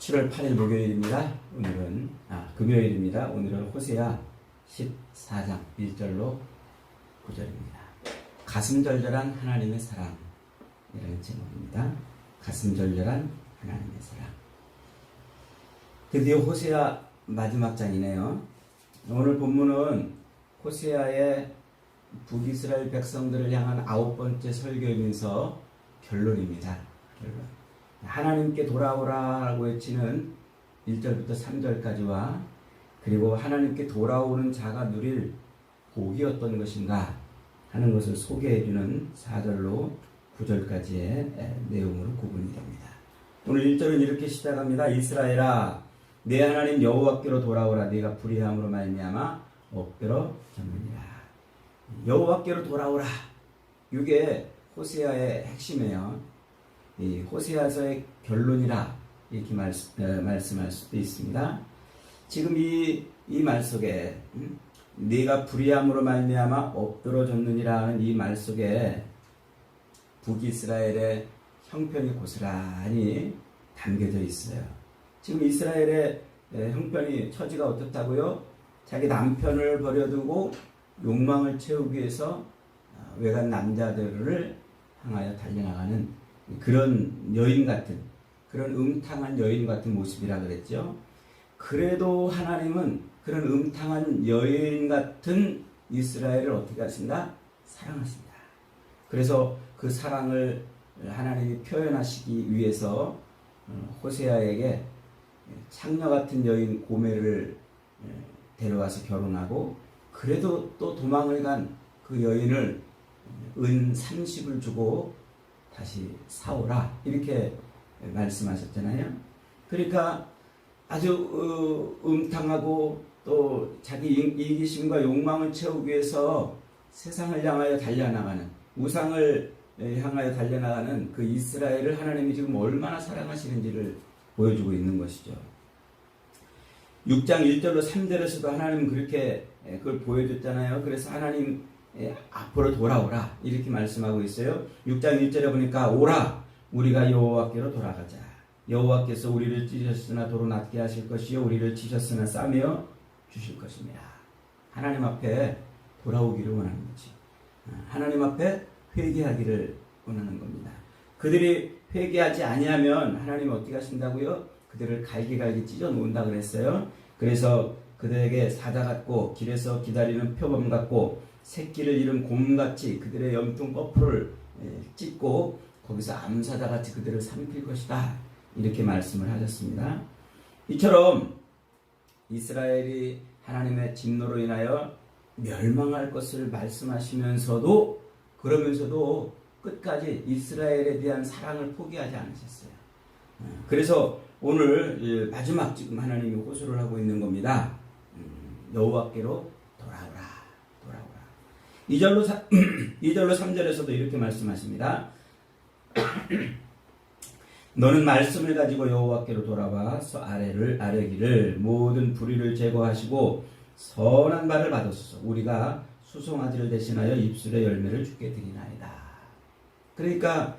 7월 8일 목요일입니다. 오늘은 금요일입니다. 오늘은 호세아 14장 1절로 9절입니다. 가슴절절한 하나님의 사랑이라는 제목입니다. 가슴절절한 하나님의 사랑. 드디어 호세아 마지막 장이네요. 오늘 본문은 호세아의 북이스라엘 백성들을 향한 9번째 설교이면서 결론입니다. 결론. 하나님께 돌아오라고 외치는 1절부터 3절까지와 그리고 하나님께 돌아오는 자가 누릴 복이 어떤 것인가 하는 것을 소개해주는 4절로 9절까지의 내용으로 구분이 됩니다. 오늘 1절은 이렇게 시작합니다. 이스라엘아 내 하나님 여호와께로 돌아오라. 네가 불의함으로 말미암아 엎드러 졌느니라. 여호와께로 돌아오라. 이게 호세아의 핵심이에요. 이 호세아서의 결론이라 이렇게 말씀할 수도 있습니다. 지금 이 말 속에 네가 불의함으로 말미암아 엎드러졌느니라 하는 이 말 속에 북이스라엘의 형편이 고스란히 담겨져 있어요. 지금 이스라엘의 형편이 처지가 어떻다고요? 자기 남편을 버려두고 욕망을 채우기 위해서 외간 남자들을 향하여 달려나가는 그런 여인 같은, 그런 음탕한 여인 같은 모습이라 그랬죠. 그래도 하나님은 그런 음탕한 여인 같은 이스라엘을 어떻게 하신다? 사랑하신다. 그래서 그 사랑을 하나님이 표현하시기 위해서 호세아에게 창녀 같은 여인 고멜을 데려와서 결혼하고, 그래도 또 도망을 간 그 여인을 은 30을 주고 다시 사오라 이렇게 말씀하셨잖아요. 그러니까 아주 음탕하고 또 자기 이기심과 욕망을 채우기 위해서 세상을 향하여 달려나가는, 우상을 향하여 달려나가는 그 이스라엘을 하나님이 지금 얼마나 사랑하시는지를 보여주고 있는 것이죠. 6장 1절로 3절에서도 하나님은 그렇게 그걸 보여줬잖아요. 그래서 하나님 앞으로 돌아오라 이렇게 말씀하고 있어요. 6장 1절에 보니까 오라 우리가 여호와께로 돌아가자. 여호와께서 우리를 찢으셨으나 도로 낮게 하실 것이요 우리를 치셨으나 싸매어 주실 것입니다. 하나님 앞에 돌아오기를 원하는 거지. 하나님 앞에 회개하기를 원하는 겁니다. 그들이 회개하지 아니하면 하나님이 어떻게 하신다고요? 그들을 갈기갈기 찢어 놓는다 그랬어요. 그래서 그들에게 사자 같고 길에서 기다리는 표범 같고 새끼를 잃은 곰같이 그들의 염통 거풀을 찢고 거기서 암사자같이 그들을 삼킬 것이다 이렇게 말씀을 하셨습니다. 이처럼 이스라엘이 하나님의 진노로 인하여 멸망할 것을 말씀하시면서도 그러면서도 끝까지 이스라엘에 대한 사랑을 포기하지 않으셨어요. 그래서 오늘 마지막 지금 하나님이 호소를 하고 있는 겁니다. 여호와께로 돌아오라. 2절로 3절에서도 이렇게 말씀하십니다. 너는 말씀을 가지고 여호와께로 돌아와서 아뢰기를 모든 불의를 제거하시고 선한 말을 받으소서. 우리가 수송아지를 대신하여 입술의 열매를 주게 드리나이다. 그러니까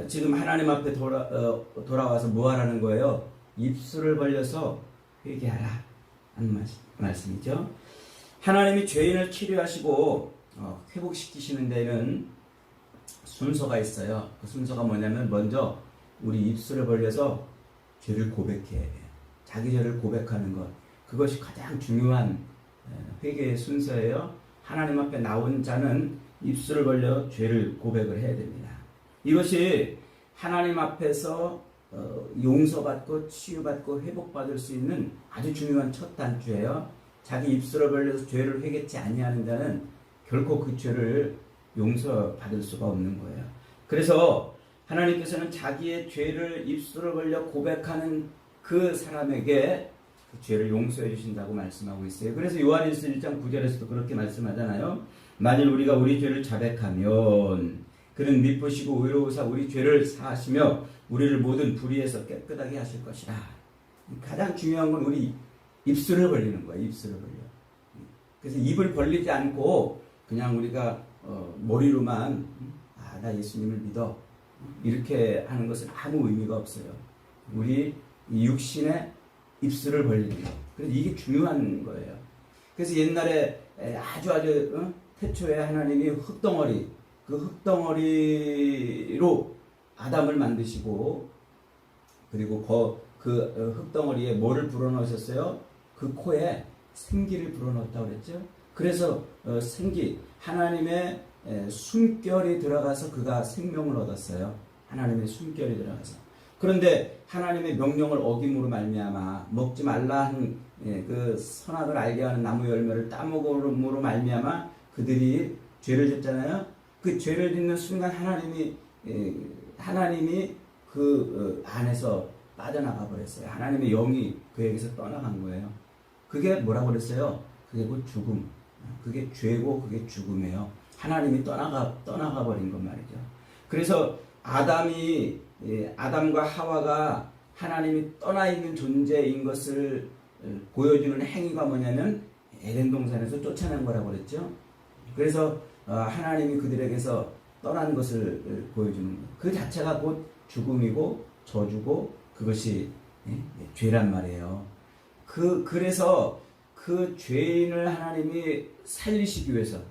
지금 하나님 앞에 돌아와서 뭐 하라는 거예요? 입술을 벌려서 회개하라 하는 말씀이죠. 하나님이 죄인을 치료하시고 회복시키시는 데는 순서가 있어요. 그 순서가 뭐냐면 먼저 우리 입술을 벌려서 죄를 고백해야 돼요. 자기 죄를 고백하는 것, 그것이 가장 중요한 회개의 순서예요. 하나님 앞에 나온 자는 입술을 벌려 죄를 고백을 해야 됩니다. 이것이 하나님 앞에서 용서받고 치유받고 회복받을 수 있는 아주 중요한 첫 단추예요. 자기 입술을 벌려서 죄를 회개치 아니하는 자는 결코 그 죄를 용서받을 수가 없는 거예요. 그래서 하나님께서는 자기의 죄를 입술을 벌려 고백하는 그 사람에게 그 죄를 용서해 주신다고 말씀하고 있어요. 그래서 요한일서 1장 9절에서도 그렇게 말씀하잖아요. 만일 우리가 우리 죄를 자백하면 그는 미쁘시고 의로우사 우리 죄를 사하시며 우리를 모든 불의에서 깨끗하게 하실 것이라. 가장 중요한 건 우리 입술을 벌리는 거예요. 입술을 벌려. 그래서 입을 벌리지 않고 그냥 우리가 머리로만 나 예수님을 믿어 이렇게 하는 것은 아무 의미가 없어요. 우리 이 육신의 입술을 벌리는 거. 그래서 이게 중요한 거예요. 그래서 옛날에 아주 태초에 하나님이 흙덩어리, 그 흙덩어리로 아담을 만드시고, 그리고 그 흙덩어리에 뭐를 불어넣으셨어요? 그 코에 생기를 불어넣었다고 그랬죠. 그래서 생기, 하나님의 숨결이 들어가서 그가 생명을 얻었어요. 하나님의 숨결이 들어가서. 그런데 하나님의 명령을 어김으로 말미암아 먹지 말라 한 그 선악을 알게 하는 나무 열매를 따먹음으로 말미암아 그들이 죄를 졌잖아요. 그 죄를 짓는 순간 하나님이 그 안에서 빠져나가 버렸어요. 하나님의 영이 그에게서 떠나간 거예요. 그게 뭐라고 그랬어요? 그게 곧 죽음. 그게 죄고 그게 죽음이에요. 하나님이 떠나가 버린 것 말이죠. 그래서 아담과 하와가 하나님이 떠나 있는 존재인 것을 보여주는 행위가 뭐냐면 에덴 동산에서 쫓아낸 거라고 그랬죠. 그래서 하나님이 그들에게서 떠난 것을 보여주는 거예요. 그 자체가 곧 죽음이고 저주고 그것이 죄란 말이에요. 그래서 그 죄인을 하나님이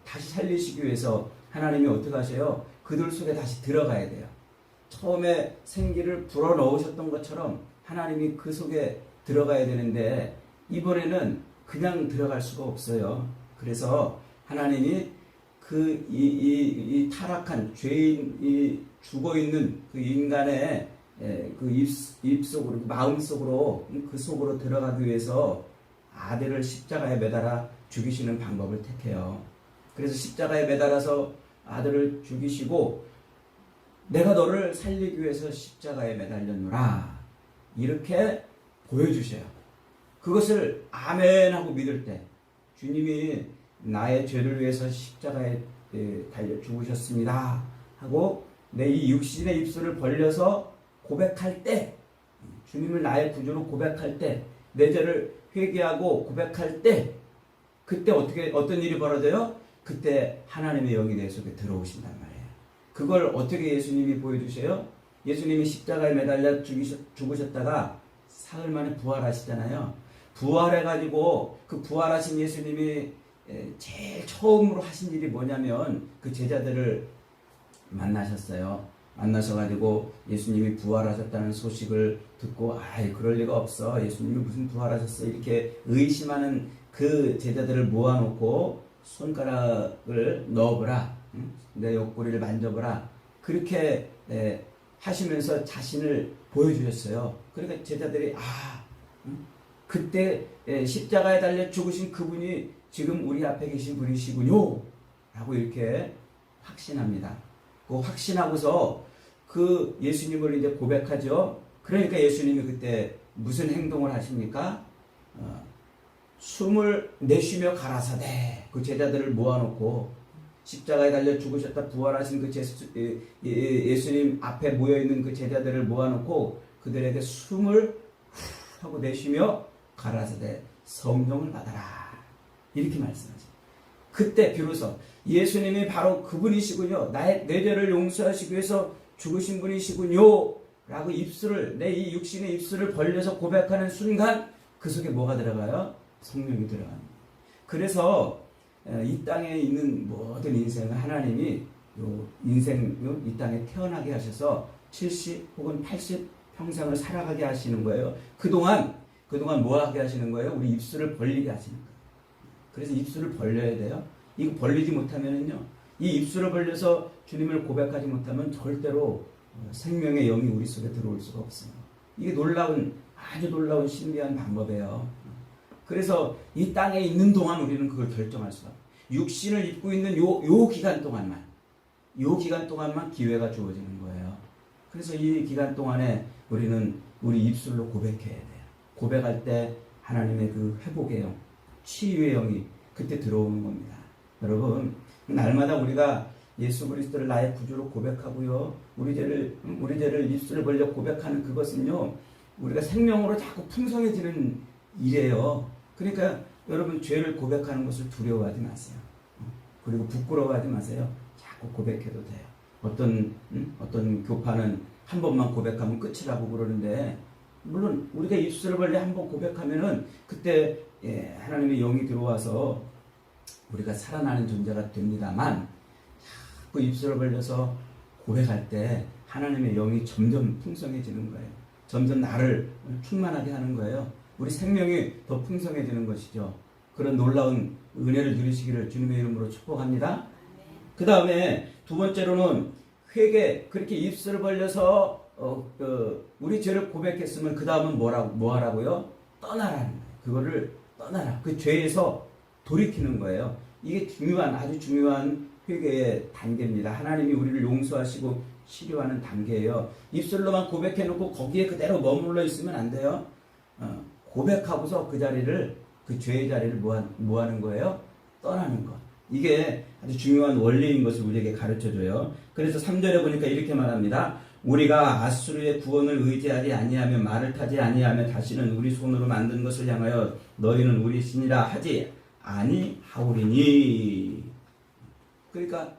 다시 살리시기 위해서 하나님이 어떻게 하세요? 그들 속에 다시 들어가야 돼요. 처음에 생기를 불어넣으셨던 것처럼 하나님이 그 속에 들어가야 되는데 이번에는 그냥 들어갈 수가 없어요. 그래서 하나님이 이 타락한 죄인이 죽어있는 그 인간의 그 입 속으로, 마음 속으로, 그 속으로 들어가기 위해서 아들을 십자가에 매달아 죽이시는 방법을 택해요. 그래서 십자가에 매달아서 아들을 죽이시고 내가 너를 살리기 위해서 십자가에 매달렸노라. 이렇게 보여주셔요. 그것을 아멘 하고 믿을 때 주님이 나의 죄를 위해서 십자가에 달려 죽으셨습니다 하고 내 이 육신의 입술을 벌려서 고백할 때, 주님을 나의 구주로 고백할 때, 내 죄를 회개하고 고백할 때, 그때 어떤 일이 벌어져요? 그때 하나님의 영이 내 속에 들어오신단 말이에요. 그걸 어떻게 예수님이 보여주세요? 예수님이 십자가에 매달려 죽으셨다가 사흘 만에 부활하시잖아요. 부활해가지고 그 부활하신 예수님이 제일 처음으로 하신 일이 뭐냐면 그 제자들을 만나셨어요. 만나셔가지고 예수님이 부활하셨다는 소식을 듣고 그럴 리가 없어. 예수님이 무슨 부활하셨어. 이렇게 의심하는 그 제자들을 모아놓고 손가락을 넣어보라. 내 옆구리를 만져보라. 그렇게 하시면서 자신을 보여주셨어요. 그러니까 제자들이 그때 십자가에 달려 죽으신 그분이 지금 우리 앞에 계신 분이시군요 라고 이렇게 확신합니다. 그 확신하고서 그 예수님을 이제 고백하죠. 그러니까 예수님이 그때 무슨 행동을 하십니까? 숨을 내쉬며 가라사대 그 제자들을 모아놓고 십자가에 달려 죽으셨다 부활하신 그 예수님 앞에 모여있는 그 제자들을 모아놓고 그들에게 숨을 하고 내쉬며 가라사대 성령을 받아라 이렇게 말씀하죠. 그때 비로소 예수님이 바로 그분이시군요. 내 죄를 용서하시기 위해서 죽으신 분이시군요 라고 내 이 육신의 입술을 벌려서 고백하는 순간 그 속에 뭐가 들어가요? 성령이 들어갑니다. 그래서 이 땅에 있는 모든 인생을 하나님이 이 땅에 태어나게 하셔서 70 혹은 80 평생을 살아가게 하시는 거예요. 그동안 뭐 하게 하시는 거예요? 우리 입술을 벌리게 하시는 거예요. 그래서 입술을 벌려야 돼요. 이거 벌리지 못하면은요, 이 입술을 벌려서 주님을 고백하지 못하면 절대로 생명의 영이 우리 속에 들어올 수가 없어요. 이게 아주 놀라운 신비한 방법이에요. 그래서 이 땅에 있는 동안 우리는 그걸 결정할 수가 없어요. 육신을 입고 있는 요 기간 동안만 기회가 주어지는 거예요. 그래서 이 기간 동안에 우리는 우리 입술로 고백해야 돼요. 고백할 때 하나님의 그 회복의 영, 치유의 영이 그때 들어오는 겁니다. 여러분, 날마다 우리가 예수 그리스도를 나의 구주로 고백하고요, 우리 죄를 입술을 벌려 고백하는 그것은요, 우리가 생명으로 자꾸 풍성해지는 일이에요. 그러니까 여러분, 죄를 고백하는 것을 두려워하지 마세요. 그리고 부끄러워하지 마세요. 자꾸 고백해도 돼요. 어떤 교파는 한 번만 고백하면 끝이라고 그러는데 물론 우리가 입술을 벌려 한번 고백하면은 그때 하나님의 영이 들어와서 우리가 살아나는 존재가 됩니다만, 그 입술을 벌려서 고백할 때 하나님의 영이 점점 풍성해지는 거예요. 점점 나를 충만하게 하는 거예요. 우리 생명이 더 풍성해지는 것이죠. 그런 놀라운 은혜를 누리시기를 주님의 이름으로 축복합니다. 그 다음에 두 번째로는 회개, 그렇게 입술을 벌려서 우리 죄를 고백했으면 그 다음은 뭐 하라고요? 떠나라는 거예요. 그거를 떠나라. 그 죄에서 돌이키는 거예요. 이게 아주 중요한 회개의 단계입니다. 하나님이 우리를 용서하시고 치료하는 단계예요. 입술로만 고백해놓고 거기에 그대로 머물러 있으면 안 돼요. 고백하고서 그 자리를, 그 죄의 자리를 뭐 하는 거예요? 떠나는 것. 이게 아주 중요한 원리인 것을 우리에게 가르쳐줘요. 그래서 3절에 보니까 이렇게 말합니다. 우리가 아수르의 구원을 의지하지 아니하며 말을 타지 아니하며 다시는 우리 손으로 만든 것을 향하여 너희는 우리 신이라 하지 아니하오리니. 그러니까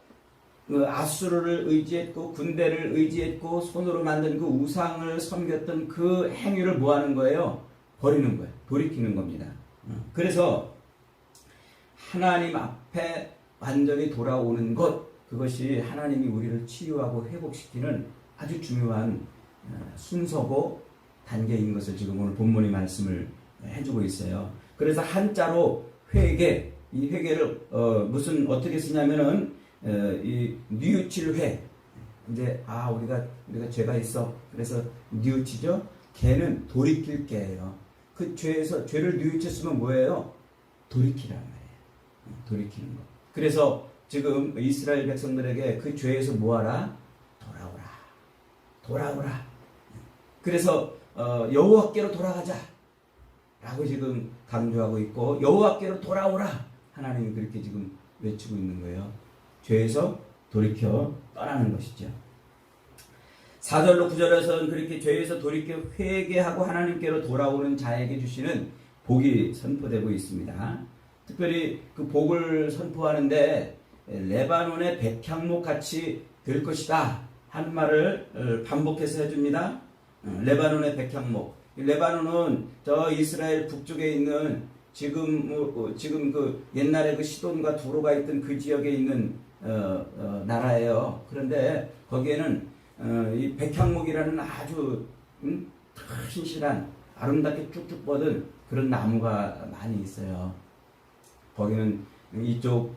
그 아수르를 의지했고 군대를 의지했고 손으로 만든 그 우상을 섬겼던 그 행위를 뭐 하는 거예요? 버리는 거예요. 돌이키는 겁니다. 그래서 하나님 앞에 완전히 돌아오는 것, 그것이 하나님이 우리를 치유하고 회복시키는 아주 중요한 순서고 단계인 것을 지금 오늘 본문의 말씀을 해주고 있어요. 그래서 한자로 회개, 이 회개를 어떻게 쓰냐면은 이 뉘우칠 회. 이제 우리가 죄가 있어. 그래서 뉘우치죠. 개는 돌이킬 개예요. 그 죄를 뉘우쳤으면 뭐예요? 돌이키란 말이에요. 돌이키는 거. 그래서 지금 이스라엘 백성들에게 그 죄에서 뭐하라? 돌아오라. 그래서 여호와께로 돌아가자 라고 지금 강조하고 있고, 여호와께로 돌아오라, 하나님이 그렇게 지금 외치고 있는 거예요. 죄에서 돌이켜 떠나는 것이죠. 4절로 9절에서는 그렇게 죄에서 돌이켜 회개하고 하나님께로 돌아오는 자에게 주시는 복이 선포되고 있습니다. 특별히 그 복을 선포하는데 레바논의 백향목 같이 될 것이다 하는 말을 반복해서 해줍니다. 레바논의 백향목. 레바논은 저 이스라엘 북쪽에 있는 지금 그 옛날에 그 시돈과 두로가 있던 그 지역에 있는 나라예요. 그런데 거기에는 이 백향목이라는 아주 신실한 아름답게 쭉쭉 뻗은 그런 나무가 많이 있어요. 거기는 이쪽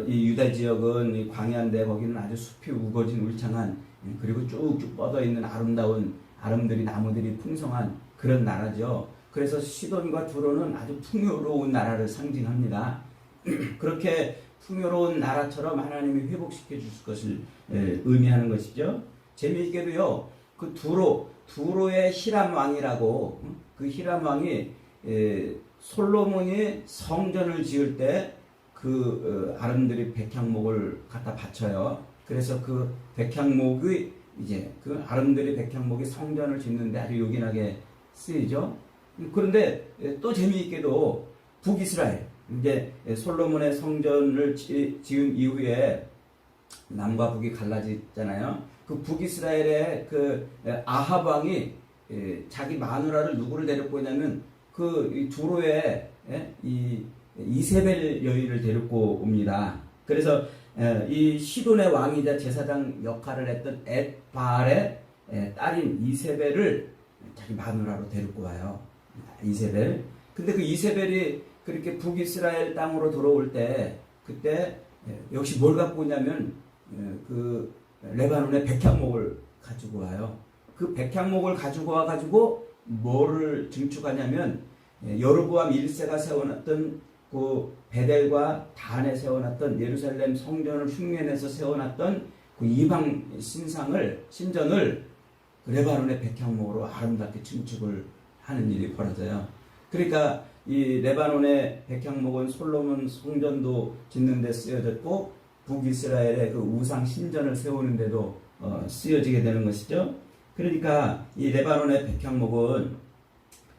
이 유다 지역은 이 광야인데 거기는 아주 숲이 우거진 울창한, 그리고 쭉쭉 뻗어 있는 아름다운 나무들이 풍성한 그런 나라죠. 그래서 시돈과 두로는 아주 풍요로운 나라를 상징합니다. 그렇게 풍요로운 나라처럼 하나님이 회복시켜 주실 것을 의미하는 것이죠. 재미있게도요, 그 두로의 히람 왕이라고, 그 히람 왕이 솔로몬이 성전을 지을 때 그 아름드리 백향목을 갖다 바쳐요. 그래서 그 백향목이 이제 그 아름드리 백향목이 성전을 짓는데 아주 요긴하게 쓰이죠. 그런데 또 재미있게도 북이스라엘, 이제 솔로몬의 성전을 지은 이후에 남과 북이 갈라지잖아요. 그 북이스라엘의 그 아합 왕이 자기 마누라를 누구를 데리고 오냐면 그 두로의 이 이세벨 여인을 데리고 옵니다. 그래서 이 시돈의 왕이자 제사장 역할을 했던 엣바알의 딸인 이세벨을 자기 마누라로 데리고 와요. 이세벨. 근데 그 이세벨이 그렇게 북이스라엘 땅으로 들어올 때 그때 역시 뭘 갖고 오냐면 그 레바논의 백향목을 가지고 와요. 그 백향목을 가지고 와가지고 뭐를 증축하냐면 여로보암 1세가 세워놨던 그 베델과 단에 세워놨던 예루살렘 성전을 흉내내서 세워놨던 그 이방 신전을 레바논의 백향목으로 아름답게 증축을 하는 일이 벌어져요. 그러니까 이 레바논의 백향목은 솔로몬 성전도 짓는 데 쓰여졌고 북이스라엘의 그 우상 신전을 세우는 데도 쓰여지게 되는 것이죠. 그러니까 이 레바논의 백향목은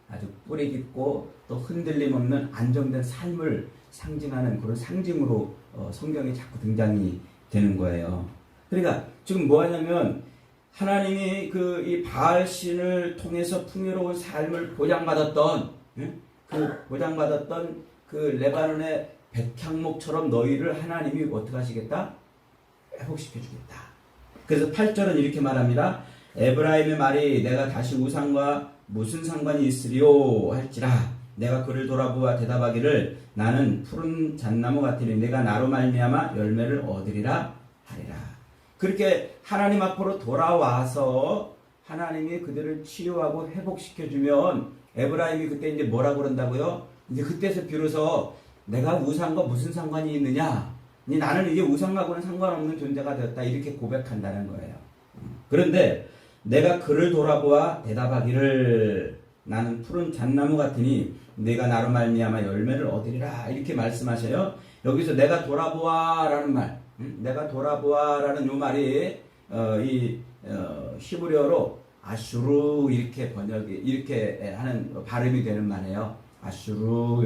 아주 뿌리 깊고 또 흔들림 없는 안정된 삶을 상징하는 그런 상징으로 성경에 자꾸 등장이 되는 거예요. 그러니까 지금 뭐 하냐면 하나님이 그 이 바알 신을 통해서 풍요로운 삶을 보장받았던, 보장받았던 그 레바논의 백향목처럼 너희를 하나님이 어떻게 하시겠다? 회복시켜 주겠다. 그래서 8절은 이렇게 말합니다. 에브라임의 말이 내가 다시 우상과 무슨 상관이 있으리요 할지라 내가 그를 돌아보아 대답하기를 나는 푸른 잣나무 같으니 내가 나로 말미암아 열매를 얻으리라 하리라. 그렇게 하나님 앞으로 돌아와서 하나님이 그들을 치유하고 회복시켜주면 에브라임이 그때 이제 뭐라고 그런다고요? 이제 그때서 비로소 내가 우상과 무슨 상관이 있느냐? 나는 이제 우상하고는 상관없는 존재가 되었다. 이렇게 고백한다는 거예요. 그런데 내가 그를 돌아보아 대답하기를 나는 푸른 잣나무 같으니 내가 나로 말미암아 열매를 얻으리라. 이렇게 말씀하셔요. 여기서 내가 돌아보아라는 말, 내가 돌아보아라는 요 말이 히브리어로 아슈루 이렇게 이렇게 하는 발음이 되는 말이에요. 아슈루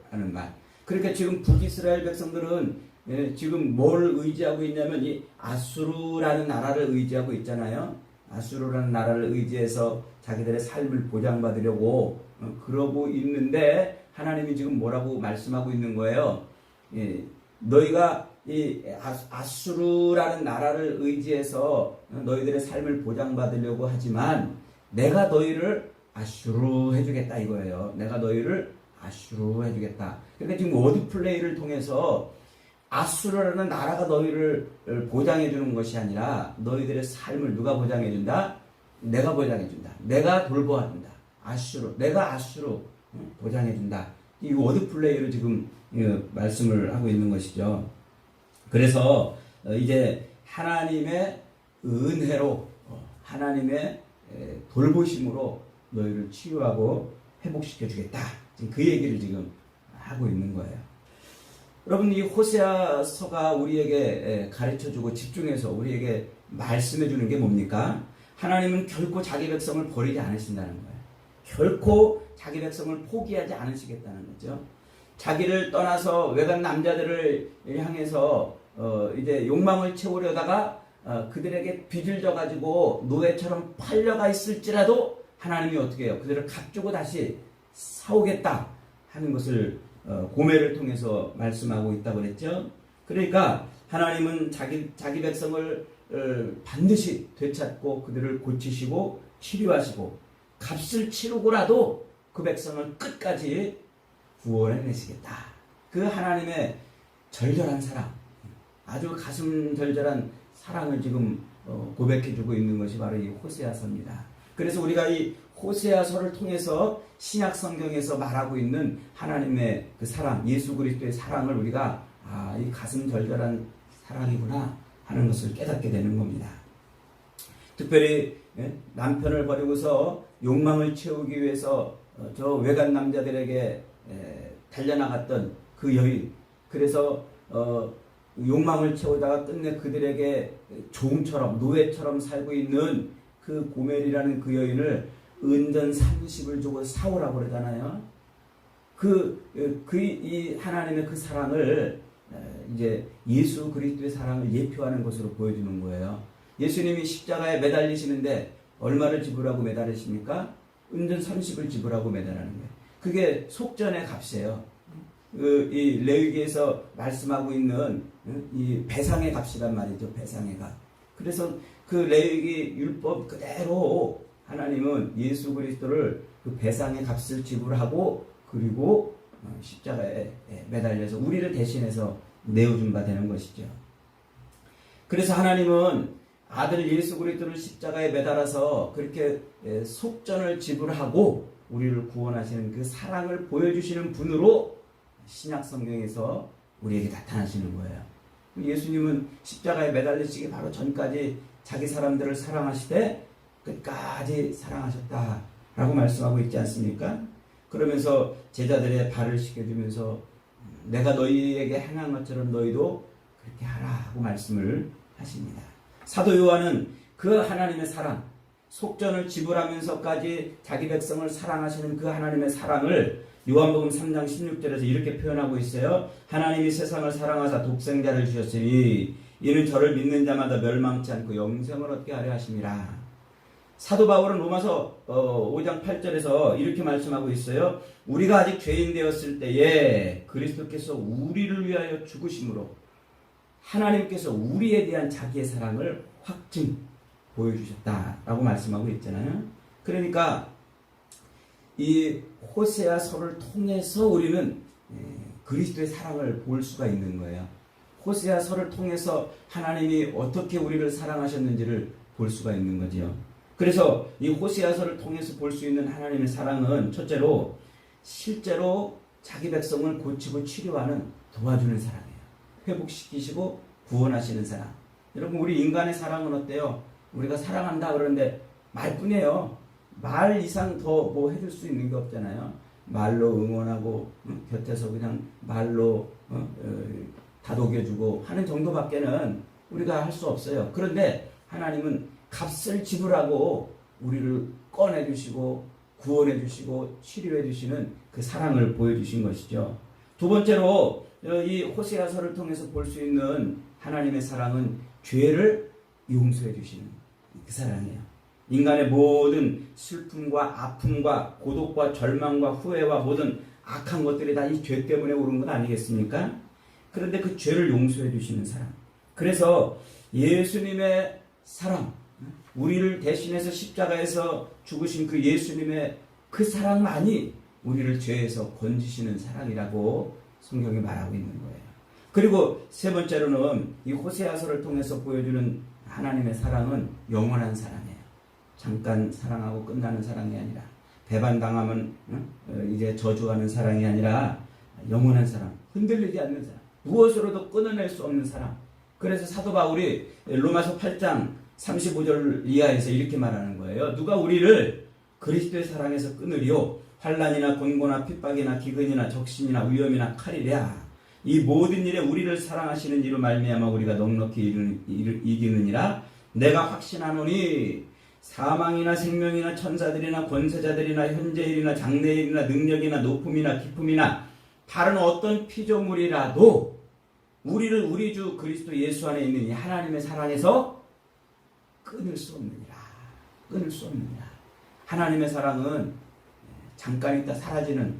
하는 말. 그러니까 지금 북이스라엘 백성들은 지금 뭘 의지하고 있냐면 이 아수르라는 나라를 의지하고 있잖아요. 아수르라는 나라를 의지해서 자기들의 삶을 보장받으려고 그러고 있는데 하나님이 지금 뭐라고 말씀하고 있는 거예요. 너희가 이 아수르라는 나라를 의지해서 너희들의 삶을 보장받으려고 하지만 내가 너희를 아슈르 해주겠다 이거예요. 내가 너희를 아슈르 해주겠다. 그러니까 지금 워드 플레이를 통해서 아수르라는 나라가 너희를 보장해 주는 것이 아니라 너희들의 삶을 누가 보장해 준다? 내가 보장해 준다. 내가 돌보아 준다. 아슈르, 내가 아슈르 보장해 준다. 이 워드 플레이로 지금 말씀을 하고 있는 것이죠. 그래서 이제 하나님의 은혜로 하나님의 돌보심으로 너희를 치유하고 회복시켜 주겠다. 지금 그 얘기를 지금 하고 있는 거예요. 여러분, 이 호세아서가 우리에게 가르쳐주고 집중해서 우리에게 말씀해주는 게 뭡니까? 하나님은 결코 자기 백성을 버리지 않으신다는 거예요. 결코 자기 백성을 포기하지 않으시겠다는 거죠. 자기를 떠나서 외간 남자들을 향해서 이제 욕망을 채우려다가 그들에게 빚을 져가지고 노예처럼 팔려가 있을지라도 하나님이 어떻게 해요? 그들을 값주고 다시 사오겠다 하는 것을 고매를 통해서 말씀하고 있다고 그랬죠. 그러니까 하나님은 자기 백성을 반드시 되찾고 그들을 고치시고 치료하시고 값을 치르고라도 그 백성을 끝까지 구원해내시겠다. 그 하나님의 절절한 사랑, 아주 가슴 절절한 사랑을 지금 고백해주고 있는 것이 바로 이 호세아서입니다. 그래서 우리가 이 호세아서를 통해서 신약 성경에서 말하고 있는 하나님의 그 사랑, 예수 그리스도의 사랑을 우리가 이 가슴 절절한 사랑이구나 하는 것을 깨닫게 되는 겁니다. 특별히 남편을 버리고서 욕망을 채우기 위해서 저 외간 남자들에게 달려나갔던 그 여인, 그래서 욕망을 채우다가 끝내 그들에게 종처럼 노예처럼 살고 있는 그 고멜이라는 그 여인을 은전 30을 주고 사오라고 그러잖아요. 이 하나님의 그 사랑을 이제 예수 그리스도의 사랑을 예표하는 것으로 보여주는 거예요. 예수님이 십자가에 매달리시는데 얼마를 지불하고 매달리십니까? 은전 30을 지불하고 매달하는 거예요. 그게 속전의 값이에요. 이 레위기에서 말씀하고 있는 이 배상의 값이란 말이죠. 배상의 값. 그래서 그 레위기 율법 그대로 하나님은 예수 그리스도를 그 배상의 값을 지불하고 그리고 십자가에 매달려서 우리를 대신해서 내어준 바 되는 것이죠. 그래서 하나님은 아들 예수 그리스도를 십자가에 매달아서 그렇게 속전을 지불하고 우리를 구원하시는 그 사랑을 보여주시는 분으로 신약 성경에서 우리에게 나타나시는 거예요. 예수님은 십자가에 매달리시기 바로 전까지 자기 사람들을 사랑하시되 끝까지 사랑하셨다라고 말씀하고 있지 않습니까? 그러면서 제자들의 발을 씻겨주면서 내가 너희에게 행한 것처럼 너희도 그렇게 하라 하고 말씀을 하십니다. 사도 요한은 그 하나님의 사랑, 속전을 지불하면서까지 자기 백성을 사랑하시는 그 하나님의 사랑을 요한복음 3장 16절에서 이렇게 표현하고 있어요. 하나님이 세상을 사랑하사 독생자를 주셨으니 이는 저를 믿는 자마다 멸망치 않고 영생을 얻게 하려 하심이라. 사도 바울은 로마서 5장 8절에서 이렇게 말씀하고 있어요. 우리가 아직 죄인 되었을 때에 그리스도께서 우리를 위하여 죽으심으로 하나님께서 우리에 대한 자기의 사랑을 확증 보여주셨다라고 말씀하고 있잖아요. 그러니까 이 호세아서를 통해서 우리는 그리스도의 사랑을 볼 수가 있는 거예요. 호세아서를 통해서 하나님이 어떻게 우리를 사랑하셨는지를 볼 수가 있는 거지요. 그래서 이 호세아서를 통해서 볼 수 있는 하나님의 사랑은 첫째로 실제로 자기 백성을 고치고 치료하는 도와주는 사랑이에요. 회복시키시고 구원하시는 사랑. 여러분 우리 인간의 사랑은 어때요? 우리가 사랑한다 그러는데 말뿐이에요. 말 이상 더 뭐 해줄 수 있는 게 없잖아요. 말로 응원하고 곁에서 그냥 말로 다독여주고 하는 정도밖에는 우리가 할 수 없어요. 그런데 하나님은 값을 지불하고 우리를 꺼내주시고 구원해주시고 치료해주시는 그 사랑을 보여주신 것이죠. 두 번째로 이 호세아서를 통해서 볼 수 있는 하나님의 사랑은 죄를 용서해주시는 그 사랑이에요. 인간의 모든 슬픔과 아픔과 고독과 절망과 후회와 모든 악한 것들이 다 이 죄 때문에 오른 것 아니겠습니까? 그런데 그 죄를 용서해 주시는 사랑. 그래서 예수님의 사랑, 우리를 대신해서 십자가에서 죽으신 그 예수님의 그 사랑만이 우리를 죄에서 건지시는 사랑이라고 성경이 말하고 있는 거예요. 그리고 세 번째로는 이 호세아서를 통해서 보여주는 하나님의 사랑은 영원한 사랑이에요. 잠깐 사랑하고 끝나는 사랑이 아니라 배반당하면 이제 저주하는 사랑이 아니라 영원한 사랑, 흔들리지 않는 사랑, 무엇으로도 끊어낼 수 없는 사랑. 그래서 사도 바울이 로마서 8장 35절 이하에서 이렇게 말하는 거예요. 누가 우리를 그리스도의 사랑에서 끊으리요? 환난이나 곤고나 핍박이나 기근이나 적신이나 위험이나 칼이랴. 이 모든 일에 우리를 사랑하시는 이로 말미암아 우리가 넉넉히 이기느니라. 내가 확신하노니 사망이나 생명이나 천사들이나 권세자들이나 현재일이나 장래일이나 능력이나 높음이나 기쁨이나 다른 어떤 피조물이라도 우리를 우리 주 그리스도 예수 안에 있는 이 하나님의 사랑에서 끊을 수 없느니라. 끊을 수 없느니라. 하나님의 사랑은 잠깐 있다 사라지는,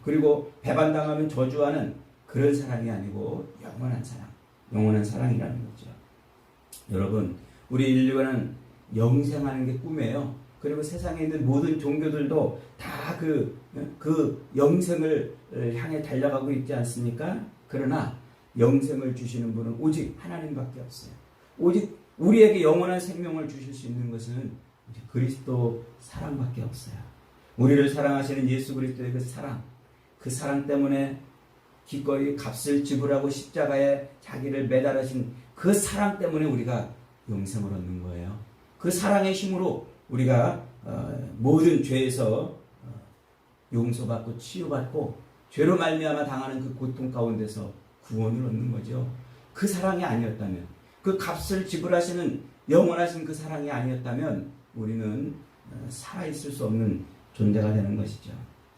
그리고 배반당하면 저주하는 그런 사랑이 아니고 영원한 사랑, 영원한 사랑이라는 거죠. 여러분, 우리 인류는 영생하는 게 꿈이에요. 그리고 세상에 있는 모든 종교들도 다 그 영생을 향해 달려가고 있지 않습니까? 그러나 영생을 주시는 분은 오직 하나님밖에 없어요. 오직 우리에게 영원한 생명을 주실 수 있는 것은 그리스도 사랑밖에 없어요. 우리를 사랑하시는 예수 그리스도의 그 사랑 때문에 기꺼이 값을 지불하고 십자가에 자기를 매달으신 그 사랑 때문에 우리가 영생을 얻는 거예요. 그 사랑의 힘으로 우리가 모든 죄에서 용서받고 치유받고 죄로 말미암아 당하는 그 고통 가운데서 구원을 얻는 거죠. 그 사랑이 아니었다면, 그 값을 지불하시는 영원하신 그 사랑이 아니었다면 우리는 살아있을 수 없는 존재가 되는 것이죠.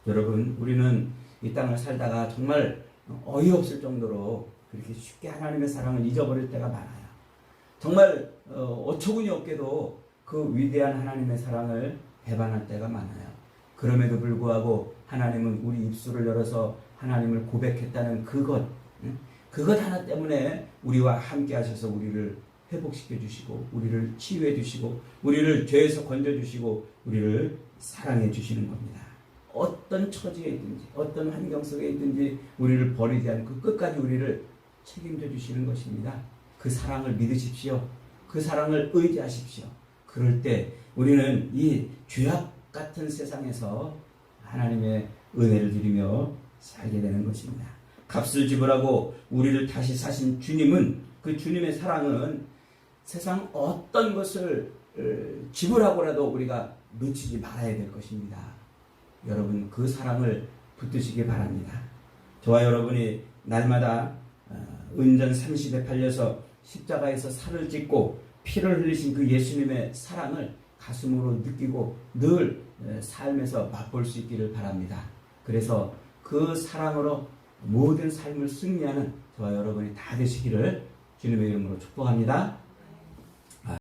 여러분, 우리는 이 땅을 살다가 정말 어이없을 정도로 그렇게 쉽게 하나님의 사랑을 잊어버릴 때가 많아요. 정말 어처구니 없게도 그 위대한 하나님의 사랑을 배반할 때가 많아요. 그럼에도 불구하고 하나님은 우리 입술을 열어서 하나님을 고백했다는 그것 하나 때문에 우리와 함께 하셔서 우리를 회복시켜 주시고 우리를 치유해 주시고 우리를 죄에서 건져 주시고 우리를 사랑해 주시는 겁니다. 어떤 처지에 있든지 어떤 환경 속에 있든지 우리를 버리지 않고 끝까지 우리를 책임져 주시는 것입니다. 그 사랑을 믿으십시오. 그 사랑을 의지하십시오. 그럴 때 우리는 이 죄악 같은 세상에서 하나님의 은혜를 누리며 살게 되는 것입니다. 값을 지불하고 우리를 다시 사신 주님은, 그 주님의 사랑은 세상 어떤 것을 지불하고라도 우리가 놓치지 말아야 될 것입니다. 여러분, 그 사랑을 붙드시기 바랍니다. 저와 여러분이 날마다 은전 30에 팔려서 십자가에서 살을 찢고 피를 흘리신 그 예수님의 사랑을 가슴으로 느끼고 늘 삶에서 맛볼 수 있기를 바랍니다. 그래서 그 사랑으로 모든 삶을 승리하는 저와 여러분이 다 되시기를 주님의 이름으로 축복합니다.